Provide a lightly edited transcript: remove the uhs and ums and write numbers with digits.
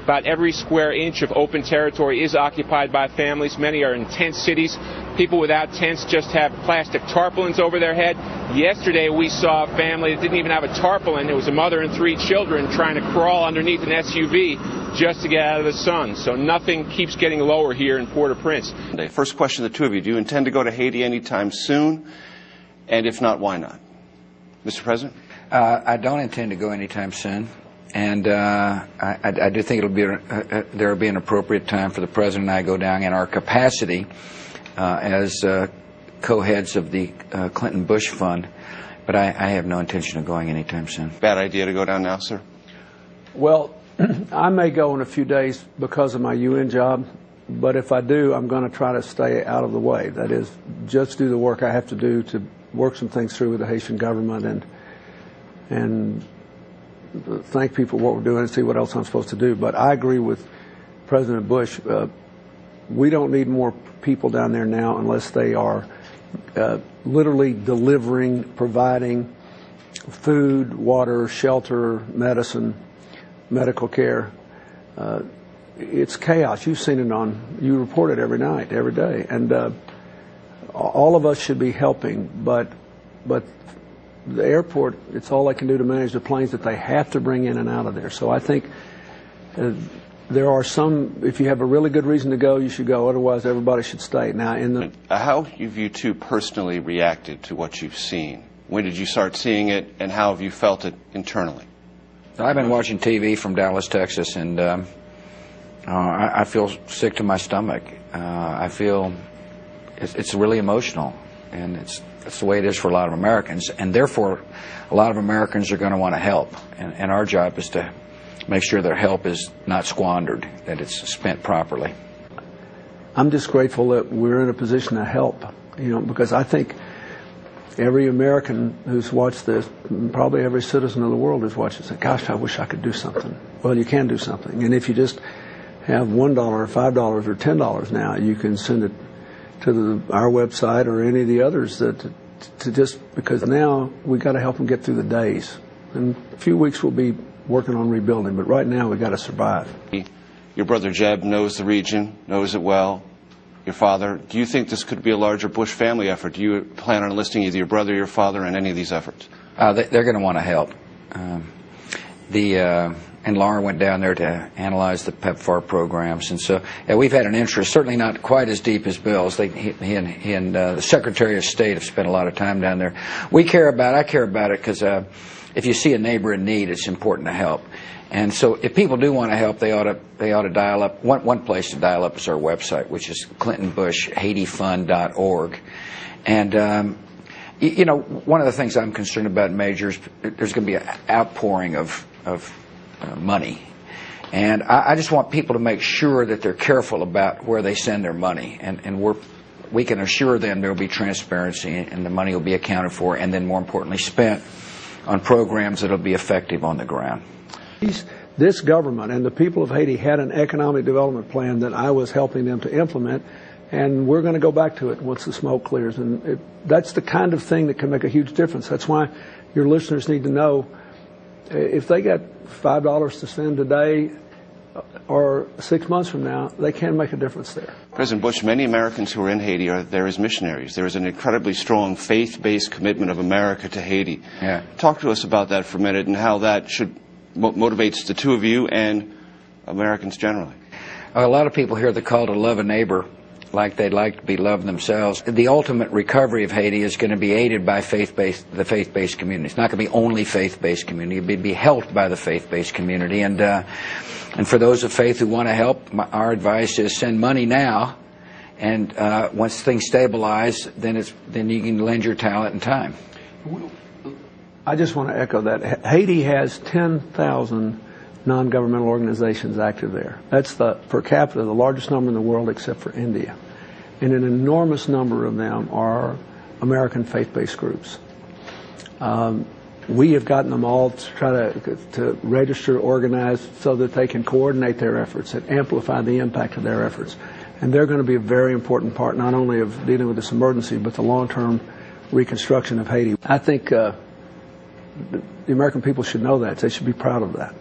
About every square inch of open territory is occupied by families. Many are in tent cities. People without tents just have plastic tarpaulins over their head. Yesterday we saw a family that didn't even have a tarpaulin. It was a mother and 3 children trying to crawl underneath an SUV just to get out of the sun. So nothing keeps getting lower here in Port-au-Prince. First question to the two of you. Do you intend to go to Haiti anytime soon? And if not, why not? Mr. President? I don't intend to go anytime soon. And I do think there will be an appropriate time for the President and I to go down in our capacity as co-heads of the Clinton-Bush Fund. But I have no intention of going anytime soon. Bad idea to go down now, sir? Well, I may go in a few days because of my UN job, but if I do, I'm going to try to stay out of the way. That is, just do the work I have to do to work some things through with the Haitian government and thank people for what we're doing and see what else I'm supposed to do. But I agree with President Bush. We don't need more people down there now unless they are literally delivering, providing food, water, shelter, medicine, medical care. It's chaos. You've seen it you report it every night, every day. And all of us should be helping, but the airport, it's all they can do to manage the planes that they have to bring in and out of there. So I think there are some, if you have a really good reason to go, you should go. Otherwise, everybody should stay. Now, how have you two personally reacted to what you've seen? When did you start seeing it, and how have you felt it internally? I've been watching TV from Dallas, Texas, and I feel sick to my stomach. I feel it's really emotional, and it's the way it is for a lot of Americans, and therefore a lot of Americans are going to want to help, and our job is to make sure their help is not squandered, that it's spent properly. I'm just grateful that we're in a position to help, because I think every American who's watched this, probably every citizen of the world who's watched this, said, gosh, I wish I could do something. Well, you can do something, and if you just have $1 or $5 or $10 now, you can send it to our website or any of the others because now we got to help them get through the days. In a few weeks we'll be working on rebuilding, but right now we got to survive. Your brother Jeb knows the region, knows it well. Your father. Do you think this could be a larger Bush family effort? Do you plan on enlisting either your brother or your father in any of these efforts? They're going to want to help. And Lauren went down there to analyze the PEPFAR programs, and so we've had an interest, certainly not quite as deep as Bill's. He and the Secretary of State have spent a lot of time down there. I care about it because if you see a neighbor in need, it's important to help. And so if people do want to help, they ought to dial up. One place to dial up is our website, which is ClintonBushHaitiFund.org. And one of the things I'm concerned about, Major, is there's going to be an outpouring of money, and I just want people to make sure that they're careful about where they send their money, and we can assure them there will be transparency and the money will be accounted for, and then more importantly spent on programs that will be effective on the ground. This government and the people of Haiti had an economic development plan that I was helping them to implement, and we're going to go back to it once the smoke clears, and that's the kind of thing that can make a huge difference. That's why your listeners need to know, if they got $5 to send today or 6 months from now, they can make a difference there. President Bush, many Americans who are in Haiti are there as missionaries. There is an incredibly strong faith-based commitment of America to Haiti. Yeah. Talk to us about that for a minute and how that motivates the two of you and Americans generally. A lot of people hear the call to love a neighbor like they'd like to be loved themselves. The ultimate recovery of Haiti is going to be aided by the faith-based community. It's not going to be only faith-based community. It'll be helped by the faith-based community. And for those of faith who want to help, our advice is send money now, and once things stabilize, then you can lend your talent and time. I just want to echo that. Haiti has 10,000 non-governmental organizations active there. That's per capita the largest number in the world except for India. And an enormous number of them are American faith-based groups. We have gotten them all to try to register, organize, so that they can coordinate their efforts and amplify the impact of their efforts. And they're going to be a very important part not only of dealing with this emergency, but the long-term reconstruction of Haiti. I think the American people should know that. They should be proud of that.